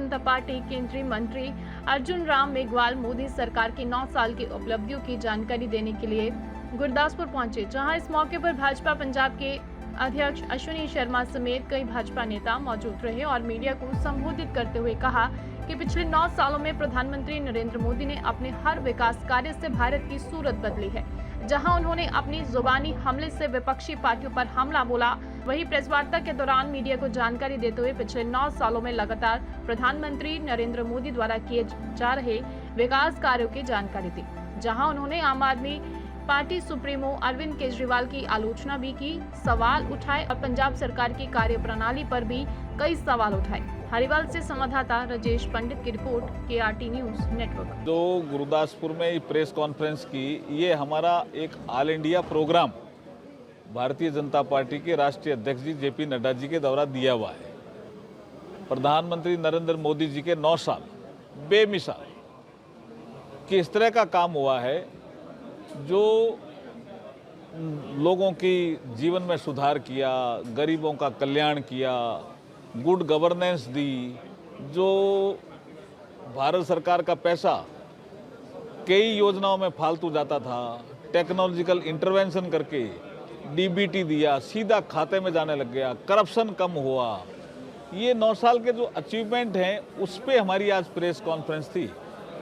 जनता party केंद्रीय मंत्री अर्जुन राम मेघवाल मोदी सरकार की 9 साल की उपलब्धियों की जानकारी देने के लिए गुरदासपुर पहुंचे, जहां इस मौके पर भाजपा पंजाब के अध्यक्ष अश्विनी शर्मा समेत कई भाजपा नेता मौजूद रहे और मीडिया को संबोधित करते हुए कहा कि पिछले 9 सालों में प्रधानमंत्री नरेंद्र मोदी ने अपने हर विकास कार्य से भारत की सूरत बदली है। जहां उन्होंने अपनी जुबानी हमले से विपक्षी पार्टियों पर हमला बोला, वहीं प्रेस वार्ता के दौरान मीडिया को जानकारी देते हुए पिछले 9 सालों में लगातार प्रधानमंत्री नरेंद्र मोदी द्वारा किए जा रहे विकास कार्यों की जानकारी दी। जहां उन्होंने आम आदमी पार्टी सुप्रीमो अरविंद केजरीवाल की आलोचना भी की, सवाल उठाए और पंजाब सरकार की कार्यप्रणाली पर भी कई सवाल उठाए। हरिवाल से संवाददाता राजेश पंडित की रिपोर्ट, KRT न्यूज नेटवर्क। जो गुरदासपुर में प्रेस कॉन्फ्रेंस की, ये हमारा एक all India programme Bharatiya Janata party के राष्ट्रीय अध्यक्ष जी JP नड्डा जी के द्वारा दिया हुआ है। प्रधानमंत्री नरेंद्र मोदी जी के 9 साल बेमिसाल कि इस तरह का काम हुआ है जो लोगों की जीवन में सुधार किया, गरीबों का कल्याण किया, गुड गवर्नेंस दी। जो भारत सरकार का पैसा कई योजनाओं में फालतू जाता था, टेक्नोलॉजिकल इंटरवेंशन करके DBT दिया, सीधा खाते में जाने लग गया, करप्शन कम हुआ। ये 9 साल के जो अचीवमेंट हैं उस पे हमारी आज प्रेस कॉन्फ्रेंस थी।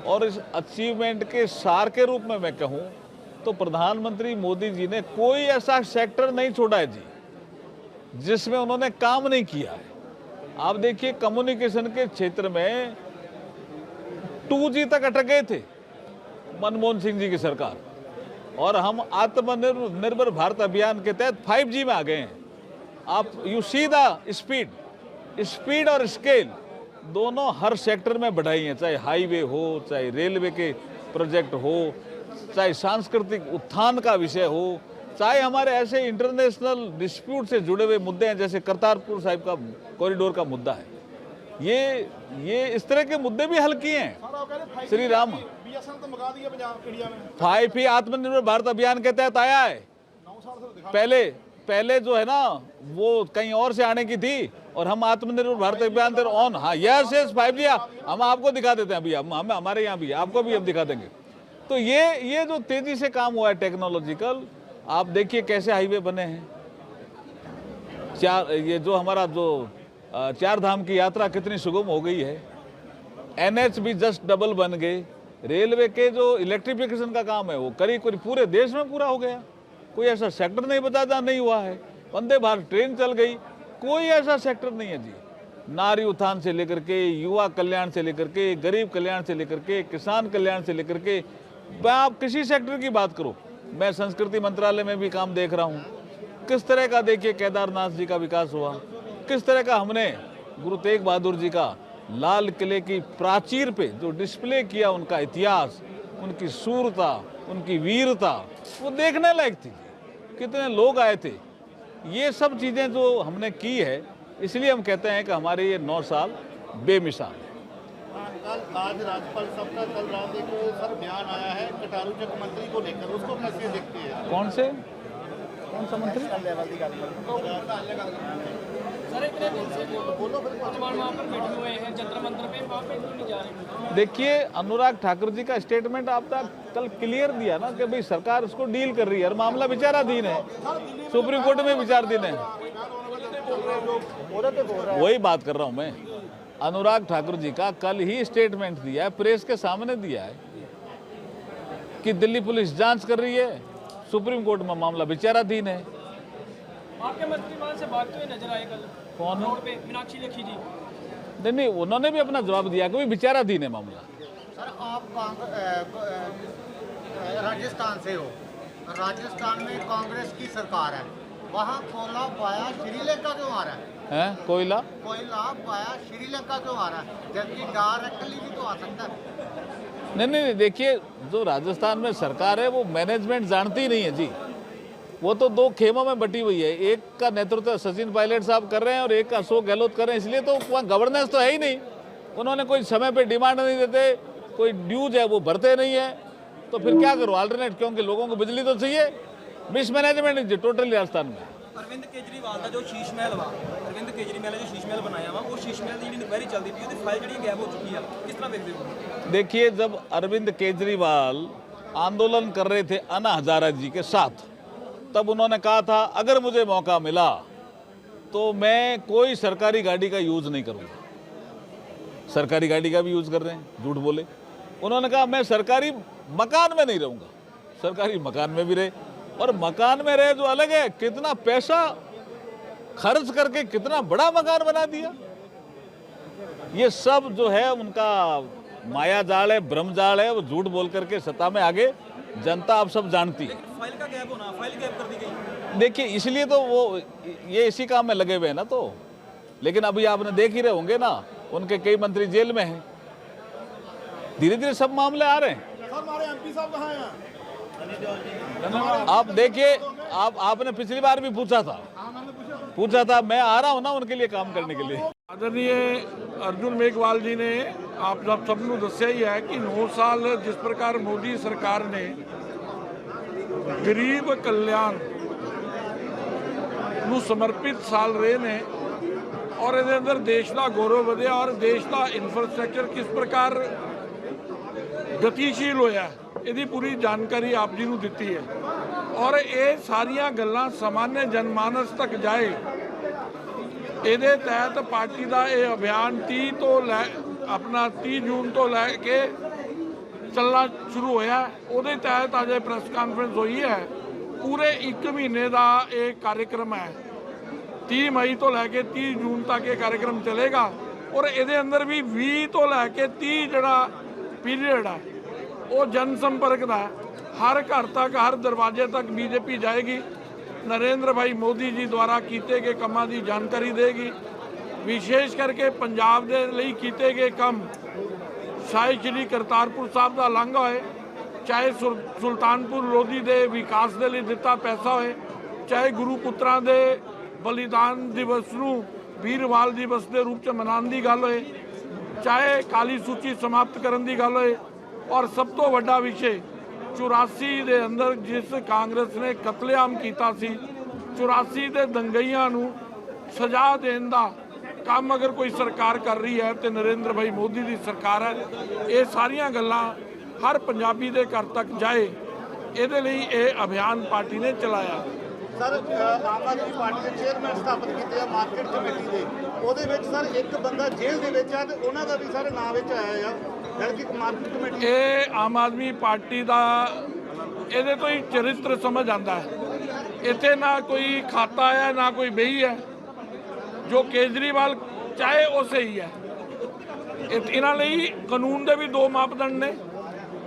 और इस अचीवमेंट के सार के रूप में मैं कहूँ तो प्रधानमंत्री मोदी जी ने कोई ऐसा सेक्टर नहीं छोड़ा है जी जिसमें उन्होंने काम नहीं किया है। आप देखिए, कम्युनिकेशन के क्षेत्र में 2G तक अटक गए थे मनमोहन सिंह जी की सरकार, और हम आत्मनिर्भर भारत अभियान के तहत 5G में आ गए हैं। आप यू सी द स्पीड और स्केल दोनों हर सेक्टर में बढ़ाई है, चाहे हाईवे हो, चाहे रेलवे के प्रोजेक्ट हो, चाहे सांस्कृतिक उत्थान का विषय हो, चाहे हमारे ऐसे इंटरनेशनल डिस्प्यूट से जुड़े हुए मुद्दे हैं जैसे करतारपुर साहिब का कॉरिडोर का मुद्दा है। ये इस तरह के मुद्दे भी हल किए हैं। श्री राम 5G आत्मनिर्भर भारत अभियान के तहत आया है। पहले जो है ना वो कहीं और से आने की थी और हम आत्मनिर्भर भारत अभियान पर ऑन। हाँ, यस 5G हम आपको दिखा देते हैं अभी, हम हमारे यहाँ भी आपको भी हम दिखा देंगे। तो ये जो तेजी से काम हुआ है टेक्नोलॉजिकल, आप देखिए कैसे हाईवे बने हैं। ये जो हमारा जो 4 धाम की यात्रा कितनी सुगम हो गई है। NH भी जस्ट डबल बन गए। रेलवे के जो इलेक्ट्रिफिकेशन का काम है वो करीब पूरे देश में पूरा हो गया। कोई ऐसा सेक्टर नहीं बचा जहाँ नहीं हुआ है। वंदे भारत ट्रेन चल गई, कोई ऐसा सेक्टर नहीं है जी। नारी उत्थान से लेकर के, युवा कल्याण से लेकर के, गरीब कल्याण से लेकर के, किसान कल्याण से लेकर के, आप किसी सेक्टर की बात करो। मैं संस्कृति मंत्रालय में भी काम देख रहा हूँ, किस तरह का देखिए केदारनाथ जी का विकास हुआ, किस तरह का हमने गुरु तेग बहादुर जी का लाल किले की प्राचीर पे जो डिस्प्ले किया, उनका इतिहास, उनकी शूरता, उनकी वीरता, वो देखने लायक थी। कितने लोग आए थे। ये सब चीज़ें जो हमने की है, इसलिए हम कहते हैं कि हमारे ये 9 साल बेमिसाल है। आज राज्यपाल साहब का कल रात एक सर बयान आया है कटारू चक मंत्री को लेकर, उसको कैसे देखते हैं? कौन सा मंत्री? सर इतने दिन से वहाँ पर बैठे हुए हैं जंतर मंतर पे, वहाँ पे क्यों नहीं जा रहे? देखिए, अनुराग ठाकुर जी का स्टेटमेंट आपने कल क्लियर दिया ना कि भाई सरकार उसको डील कर रही है और मामला विचाराधीन है, सुप्रीम कोर्ट में विचाराधीन है। वही बात कर रहा हूँ मैं। अनुराग ठाकुर जी का कल ही स्टेटमेंट दिया है, प्रेस के सामने दिया है कि दिल्ली पुलिस जांच कर रही है, सुप्रीम कोर्ट में मामला विचाराधीन है। आपके मंत्री वहाँ से भागते हुए नजर आए कल कौन? रोड पे मीनाक्षी लेखी जी। नहीं, उन्होंने भी अपना जवाब दिया कि विचाराधीन है मामला। सर आप राजस्थान से हो, राजस्थान में कांग्रेस की सरकार है, वहाँ कोयला वाया श्रीलंका क्यों आ रहा है? कोयला वाया श्रीलंका क्यों आ रहा है, जबकि डायरेक्टली भी तो आ सकता है? नहीं, देखिए, जो राजस्थान में सरकार है वो मैनेजमेंट जानती ही नहीं है जी। वो तो 2 खेमों में बटी हुई है। एक का नेतृत्व सचिन पायलट साहब कर रहे हैं और एक का अशोक गहलोत कर रहे हैं, इसलिए तो वहाँ गवर्नेंस तो है ही नहीं। उन्होंने कोई समय पे डिमांड नहीं देते, कोई ड्यूज है वो भरते नहीं है, तो फिर क्या करो अल्टरनेट, क्योंकि लोगों को बिजली तो चाहिए। मिसमैनेजमेंट है टोटली राजस्थान में। ਅਰਵਿੰਦ ਕੇਜਰੀਵਾਲ ਦਾ ਜੋ ਸ਼ੀਸ਼ ਮਹਿਲ ਵਾ, ਅਰਵਿੰਦ ਕੇਜਰੀਵਾਲ ਨੇ ਜੋ ਸ਼ੀਸ਼ ਮਹਿਲ ਬਣਾਇਆ ਵਾ, ਉਹ ਸ਼ੀਸ਼ ਮਹਿਲ ਦੀ ਜਿਹੜੀ ਇਨਕੁਆਇਰੀ ਚੱਲਦੀ ਪਈ, ਉਹਦੀ ਫਾਈਲ ਜਿਹੜੀ ਗਾਇਬ ਹੋ ਚੁੱਕੀ ਆ, ਕਿਸ ਤਰ੍ਹਾਂ ਵੇਖਦੇ ਹੋ? देखिए, जब अरविंद केजरीवाल आंदोलन कर रहे थे अन्ना हजारा जी के साथ, तब उन्होंने कहा था अगर मुझे मौका मिला तो मैं कोई सरकारी गाड़ी का यूज़ नहीं करूँगा। सरकारी गाड़ी का भी यूज़ कर रहे हैं, झूठ बोले। उन्होंने कहा मैं सरकारी मकान में नहीं रहूँगा। सरकारी मकान में भी रहे, और मकान में रहे जो अलग है, कितना पैसा खर्च करके कितना बड़ा मकान बना दिया। ये सब जो है उनका माया जाल है, भ्रम जाल है। वो झूठ बोल करके सत्ता में आगे जनता आप सब जानती है। फाइल का गैप होना, फाइल गैप कर दी गई। देखिए, इसलिए तो वो ये इसी काम में लगे हुए हैं ना। तो लेकिन अभी आपने देख ही रहे होंगे ना, उनके कई मंत्री जेल में हैं। धीरे धीरे सब मामले आ रहे हैं। हमारे एमपी साहब कहाँ हैं? आप देखिए, आपने पिछली बार भी पूछा था, मैं आ रहा हूं ना उनके लिए काम करने के लिए। आदरणीय अर्जुन मेघवाल जी ने आप सब ਨੂੰ ਦੱਸਿਆ ਹੀ ਹੈ ਕਿ 9 ਸਾਲ ਜਿਸ ਪ੍ਰਕਾਰ ਮੋਦੀ ਸਰਕਾਰ ਨੇ ਗਰੀਬ ਕਲਿਆਣ ਨੂੰ ਸਮਰਪਿਤ ਸਾਲ ਰਹੇ ਨੇ, ਔਰ ਇਹਦੇ ਅੰਦਰ ਦੇਸ਼ ਦਾ ਗੌਰਵ ਵਧਿਆ, ਔਰ ਦੇਸ਼ ਦਾ ਇਨਫਰਾਸਟ੍ਰਕਚਰ ਕਿਸ ਪ੍ਰਕਾਰ ਗਤੀਸ਼ੀਲ ਹੋਇਆ, ਇਹਦੀ ਪੂਰੀ ਜਾਣਕਾਰੀ ਆਪ ਜੀ ਨੂੰ ਦਿੱਤੀ ਹੈ। ਔਰ ਇਹ ਸਾਰੀਆਂ ਗੱਲਾਂ ਸਾਮਾन्य ਜਨਮਾਨਸ ਤੱਕ ਜਾਏ, ਇਹਦੇ ਤਹਿਤ ਪਾਰਟੀ ਦਾ ਇਹ ਅਭਿਆਨ 30 ਜੂਨ ਤੋਂ ਲੈ ਕੇ ਚੱਲਣਾ ਸ਼ੁਰੂ ਹੋਇਆ। ਉਹਦੇ ਤਹਿਤ ਅੱਜ ਪ੍ਰੈਸ ਕਾਨਫਰੰਸ ਹੋਈ ਹੈ। ਪੂਰੇ 1 ਮਹੀਨੇ ਦਾ ਇਹ ਕਾਰਜਕ੍ਰਮ ਹੈ। 30 ਮਈ ਤੋਂ ਲੈ ਕੇ 30 ਜੂਨ ਤੱਕ ਇਹ ਕਾਰਜਕ੍ਰਮ ਚੱਲੇਗਾ, ਔਰ ਇਹਦੇ ਅੰਦਰ ਵੀ 20 ਤੋਂ ਲੈ ਕੇ 30 ਜਿਹੜਾ ਪੀਰੀਅਡ ਹੈ ਉਹ ਜਨ ਸੰਪਰਕ ਦਾ ਹੈ। ਹਰ ਘਰ ਤੱਕ, ਹਰ ਦਰਵਾਜ਼ੇ ਤੱਕ ਬੀਜੇਪੀ ਜਾਏਗੀ, ਨਰਿੰਦਰ ਭਾਈ ਮੋਦੀ ਜੀ ਦੁਆਰਾ ਕੀਤੇ ਗਏ ਕੰਮਾਂ ਦੀ ਜਾਣਕਾਰੀ ਦੇਗੀ। ਵਿਸ਼ੇਸ਼ ਕਰਕੇ ਪੰਜਾਬ ਦੇ ਲਈ ਕੀਤੇ ਗਏ ਕੰਮ, ਚਾਹੇ ਸ਼੍ਰੀ ਕਰਤਾਰਪੁਰ ਸਾਹਿਬ ਦਾ ਲਾਂਘਾ ਹੋਏ, ਚਾਹੇ ਸੁਲਤਾਨਪੁਰ ਲੋਧੀ ਦੇ ਵਿਕਾਸ ਦੇ ਲਈ ਦਿੱਤਾ ਪੈਸਾ ਹੋਏ, ਚਾਹੇ ਗੁਰੂ ਪੁੱਤਰਾਂ ਦੇ ਬਲੀਦਾਨ ਦਿਵਸ ਨੂੰ ਵੀਰਵਾਲ ਦਿਵਸ ਦੇ ਰੂਪ 'ਚ ਮਨਾਉਣ ਦੀ ਗੱਲ ਹੋਏ, ਚਾਹੇ ਕਾਲੀ ਸੂਚੀ ਸਮਾਪਤ ਕਰਨ ਦੀ ਗੱਲ ਹੋਏ, ਔਰ ਸਭ ਤੋਂ ਵੱਡਾ ਵਿਸ਼ੇ 84 ਦੇ ਅੰਦਰ ਜਿਸ ਕਾਂਗਰਸ ਨੇ ਕਤਲੇਆਮ ਕੀਤਾ ਸੀ, 84 ਦੇ ਦੰਗਈਆਂ ਨੂੰ ਸਜ਼ਾ ਦੇਣ ਦਾ ਕੰਮ ਅਗਰ ਕੋਈ ਸਰਕਾਰ ਕਰ ਰਹੀ ਹੈ ਤੇ ਨਰਿੰਦਰ ਭਾਈ ਮੋਦੀ ਦੀ ਸਰਕਾਰ ਹੈ। ਇਹ ਸਾਰੀਆਂ ਗੱਲਾਂ ਹਰ ਪੰਜਾਬੀ ਦੇ ਘਰ ਤੱਕ ਜਾਏ, ਇਹਦੇ ਲਈ ਇਹ ਅਭਿਆਨ ਪਾਰਟੀ ਨੇ ਚਲਾਇਆ। ਸਰ, ਆਮ ਆਦਮੀ ਪਾਰਟੀ ਦੇ ਚੇਅਰਮੈਨ ਸਥਾਪਿਤ ਕੀਤੇ ਆ ਮਾਰਕੀਟ ਕਮੇਟੀ ਦੇ, ਉਹਦੇ ਵਿੱਚ ਸਰ ਇੱਕ ਬੰਦਾ ਜੇਲ੍ਹ ਦੇ ਵਿੱਚ ਆ ਤੇ ਉਹਨਾਂ ਦਾ ਵੀ ਸਾਰੇ ਨਾਂ ਵਿੱਚ ਆਇਆ ਆ, ਜਦਕਿ ਮਾਰਕੀਟ ਕਮੇਟੀ ਇਹ ਆਮ ਆਦਮੀ ਪਾਰਟੀ ਦਾ ਇਹਦੇ ਤੋਂ ਹੀ ਚਰਿੱਤਰ ਸਮਝ ਆਉਂਦਾ ਹੈ। ਇੱਥੇ ਨਾ ਕੋਈ ਖਾਤਾ ਹੈ, ਨਾ ਕੋਈ ਬਹੀ ਹੈ। ਜੋ ਕੇਜਰੀਵਾਲ ਚਾਹੇ ਉਹ ਸਹੀ ਹੈ। ਇਹਨਾਂ ਲਈ ਕਾਨੂੰਨ ਦੇ ਵੀ 2 ਮਾਪਦੰਡ ਨੇ,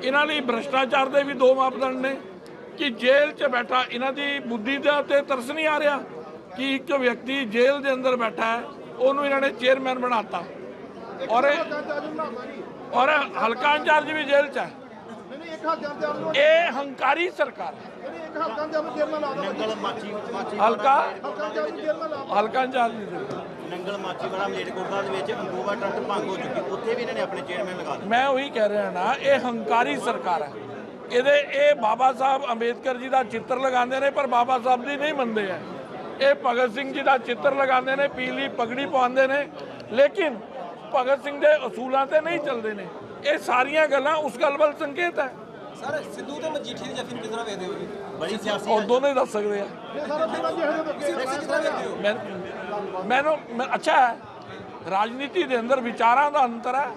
ਇਹਨਾਂ ਲਈ ਭ੍ਰਿਸ਼ਟਾਚਾਰ ਦੇ ਵੀ 2 ਮਾਪਦੰਡ ਨੇ। ਕਿ ਜੇਲ੍ਹ 'ਚ ਬੈਠਾ, ਇਹਨਾਂ ਦੀ ਬੁੱਧੀ ਦਾ ਤੇ ਤਰਸ ਨਹੀਂ ਆ ਰਿਹਾ ਕਿ ਇੱਕ ਵਿਅਕਤੀ ਜੇਲ੍ਹ ਦੇ ਅੰਦਰ ਬੈਠਾ ਹੈ, ਉਹਨੂੰ ਇਹਨਾਂ ਨੇ ਚੇਅਰਮੈਨ ਬਣਾਤਾ, ਔਰ ਹਲਕਾ ਇੰਚਾਰਜ ਵੀ ਜੇਲ੍ਹ 'ਚ ਹੈ। ਇਹ ਹੰਕਾਰੀ ਸਰਕਾਰ ਹੈ। ਹਲਕਾ ਇੰਚਾਰਜ ਨੰਗਲ ਮਾਚੀਵਾੜਾ ਮਲੇਰਕੋਟਲਾ ਦੇ ਵਿੱਚ ਅੰਗੂਬਾ ਟਰੱਕ ਭੰਗ ਹੋ ਚੁੱਕੀ, ਉੱਥੇ ਵੀ ਇਹਨਾਂ ਨੇ ਆਪਣੇ ਚੇਅਰਮੈਨ ਲਗਾ ਦਿੱਤੇ। ਮੈਂ ਉਹੀ ਕਹਿ ਰਿਹਾ ਨਾ, ਇਹ ਹੰਕਾਰੀ ਸਰਕਾਰ ਹੈ। ਇਹ ਬਾਬਾ ਸਾਹਿਬ ਅੰਬੇਦਕਰ ਜੀ ਦਾ ਚਿੱਤਰ ਲਗਾਉਂਦੇ ਨੇ, ਪਰ ਬਾਬਾ ਸਾਹਿਬ ਦੀ ਨਹੀਂ ਮੰਨਦੇ ਹੈ। ਇਹ ਭਗਤ ਸਿੰਘ ਜੀ ਦਾ ਚਿੱਤਰ ਲਗਾਉਂਦੇ ਨੇ, ਪੀਲੀ ਪਗੜੀ ਪਾਉਂਦੇ ਨੇ, ਲੇਕਿਨ ਭਗਤ ਸਿੰਘ ਦੇ ਅਸੂਲਾਂ ਤੇ ਨਹੀਂ ਚੱਲਦੇ ਨੇ। ਇਹ ਸਾਰੀਆਂ ਗੱਲਾਂ ਉਸ ਗੱਲ ਵੱਲ ਸੰਕੇਤ ਹੈ। ਸਰ, ਸਿੱਧੂ ਤੇ ਮਜੀਠੀ ਦੀ ਜੱਫੀ ਨੂੰ ਕਿਸ ਤਰ੍ਹਾਂ ਵੇਖਦੇ ਹੋ ਜੀ? ਬੜੀ ਸਿਆਸੀ ਉਹ ਦੋਨੇ ਦੱਸ ਸਕਦੇ ਆ। ਮੈਨੂੰ ਅੱਛਾ ਹੈ, ਰਾਜਨੀਤੀ ਦੇ ਅੰਦਰ ਵਿਚਾਰਾਂ ਦਾ ਅੰਤਰ ਹੈ।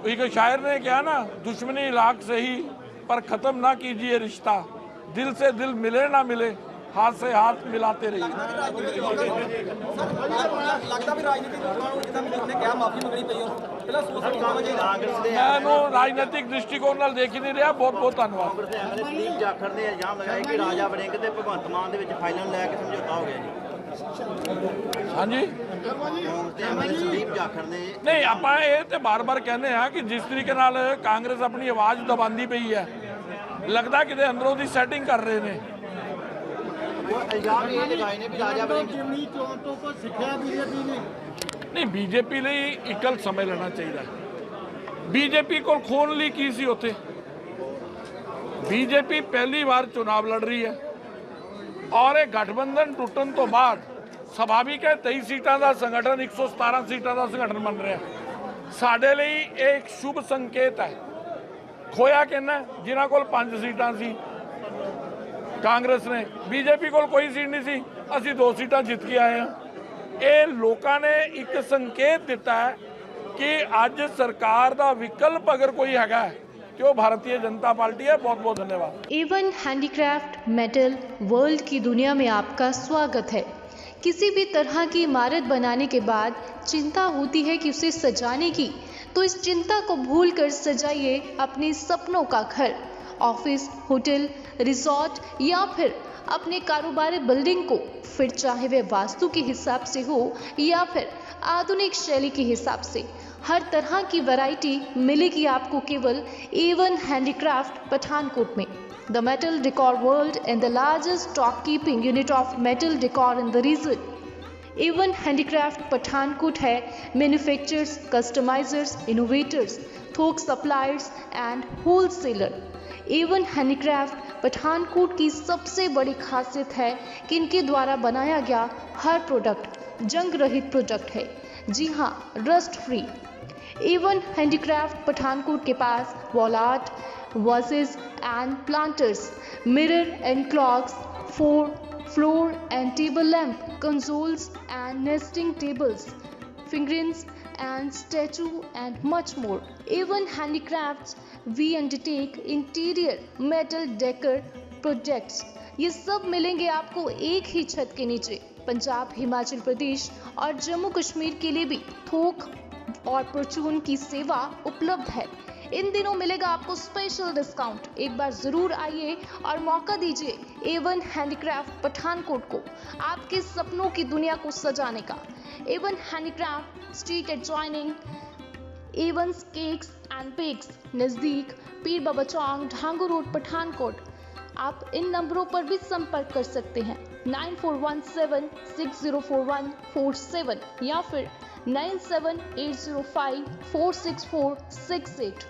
ਇੱਕ ਸ਼ਾਇਰ ਨੇ ਕਿਹਾ ਨਾ, ਦੁਸ਼ਮਣੀ लाख सही पर खत्म ना कीजिए रिश्ता, दिल से दिल मिले ना मिले, हाथ से हाथ मिलाते रहिए। ਲੱਗਦਾ ਵੀ ਰਾਜਨੀਤਿਕ ਲੋਕਾਂ ਨੂੰ ਜਿੱਦਾਂ ਮਜੀਠੀ ਨੇ ਕਿਹਾ ਮਾਫੀ ਮੰਗਣੀ ਪਈ ਉਹਨੂੰ, ਪਹਿਲਾਂ मैं राजनीतिक दृष्टिकोण ਨਾਲ ਦੇਖ ਹੀ ਨਹੀਂ ਰਿਹਾ। ਬਹੁਤ ਬਹੁਤ ਧੰਨਵਾਦ। ਕਾਂਗਰਸ ਦੇ ਐਮਐਲਏ ਸੰਦੀਪ ਜਾਖੜ ਨੇ ਇਲਜ਼ਾਮ ਲਗਾਏ ਕਿ ਰਾਜਾ ਵੜਿੰਗ ਤੇ ਭਗਵੰਤ ਮਾਨ ਦੇ ਵਿੱਚ ਫਾਈਲਾਂ ਲੈ ਕੇ ਸਮਝੌਤਾ ਹੋ ਗਿਆ ਜੀ। ਹਾਂਜੀ, ਕਾਂਗਰਸ ਦੇ ਐਮਐਲਏ ਸੰਦੀਪ ਜਾਖੜ ਨੇ ਨਹੀਂ, ਆਪਾਂ ਇਹ ਤੇ ਬਾਰ-ਬਾਰ ਕਹਿੰਦੇ ਆ ਕਿ ਜਿਸ ਤਰੀਕੇ ਨਾਲ ਕਾਂਗਰਸ ਆਪਣੀ ਆਵਾਜ਼ ਦਬਾਉਂਦੀ ਪਈ ਹੈ, ਲੱਗਦਾ ਕਿਤੇ ਅੰਦਰੋਂ ਦੀ ਸੈਟਿੰਗ ਕਰ ਰਹੇ ਨੇ। ਉਹ ਇਲਜ਼ਾਮ ਇਹ ਲਗਾਏ ਨੇ ਵੀ ਰਾਜਾ ਵੜਿੰਗ ਜਿਮਨੀ ਚੋਣ ਤੋਂ ਕੋਈ ਸਿੱਖਿਆ ਬੀਜੇਪੀ ਨੇ ਨਹੀਂ, ਬੀਜੇਪੀ ਲਈ ਇਕੱਲ ਸਮਝ ਲੈਣਾ ਚਾਹੀਦਾ। ਬੀਜੇਪੀ ਕੋਲ ਖੋਣ ਲਈ ਕੀ ਸੀ ਉੱਥੇ? ਬੀਜੇਪੀ ਪਹਿਲੀ ਵਾਰ ਚੁਣਾਵ ਲੜ ਰਹੀ ਹੈ। और ਇਹ ਗਠਬੰਧਨ ਟੁੱਟਣ ਤੋਂ ਬਾਅਦ ਸੁਭਾਵਿਕ ਹੈ 23 ਸੀਟਾਂ ਦਾ ਸੰਗਠਨ 117 ਸੀਟਾਂ ਦਾ ਸੰਗਠਨ ਬਣ ਰਿਹਾ। ਸਾਡੇ ਲਈ ਇਹ ਇੱਕ ਸ਼ੁਭ ਸੰਕੇਤ ਹੈ। ਖੋਇਆ ਕਿੰਨਾ ਜਿਨ੍ਹਾਂ ਕੋਲ 5 ਸੀਟਾਂ ਸੀ ਕਾਂਗਰਸ ਨੇ, ਬੀਜੇਪੀ ਕੋਲ ਕੋਈ ਸੀਟ ਨਹੀਂ ਸੀ, ਅਸੀਂ 2 ਸੀਟਾਂ ਜਿੱਤ ਕੇ ਆਏ ਹਾਂ। ਇਹ ਲੋਕਾਂ ਨੇ ਇੱਕ ਸੰਕੇਤ ਦਿੱਤਾ ਹੈ ਕਿ ਅੱਜ ਸਰਕਾਰ ਦਾ ਵਿਕਲਪ ਅਗਰ ਕੋਈ ਹੈਗਾ कि वो भारतीय जनता पार्टी है। बहुत बहुत धन्यवाद। एवन हैंडीक्राफ्ट मेटल वर्ल्ड की दुनिया में आपका स्वागत है। किसी भी तरह की इमारत बनाने के बाद चिंता होती है कि उसे सजाने की, तो इस चिंता को भूलकर सजाइए अपने सपनों का घर। ऑफिस, होटल, रिजॉर्ट या फिर अपने कारोबारी बिल्डिंग को, फिर चाहे वह वास्तु के हिसाब से हो या फिर आधुनिक शैली के हिसाब से, हर तरह की वैरायटी मिलेगी आपको केवल एवन हैंडीक्राफ्ट पठानकोट में। The metal decor world and the largest stock keeping unit of metal decor in the region. Avon handicraft Pathankot है मैन्युफैक्चरर्स, कस्टमाइजर्स, इनोवेटर्स, थोक suppliers and wholesaler. Avon handicraft Pathankot की सबसे बड़ी खासियत है कि इनके द्वारा बनाया गया हर प्रोडक्ट जंग रहित प्रोडक्ट है। जी हाँ, rust free. Avon handicraft Pathankot के पास wall art, vases and planters, mirror and clocks, floor and table lamp, consoles and nesting tables, figurines and statue and much more. Even handicrafts, we undertake interior metal decor projects. ये सब मिलेंगे आपको एक ही छत के नीचे। पंजाब, हिमाचल प्रदेश और जम्मू कश्मीर के लिए भी थोक और परचून की सेवा उपलब्ध है। इन दिनों मिलेगा आपको स्पेशल डिस्काउंट। एक बार जरूर आइए और मौका दीजिए एवन हैंडीक्राफ्ट पठानकोट को आपके सपनों की दुनिया को सजाने का। Avon handicraft, street adjoining Avon's cakes and bakes, नज़दीक पीर बाबा चौक, ढांगू रोड, पठानकोट। आप इन नंबरों पर भी संपर्क कर सकते हैं 9417604147 या फिर 9780546468।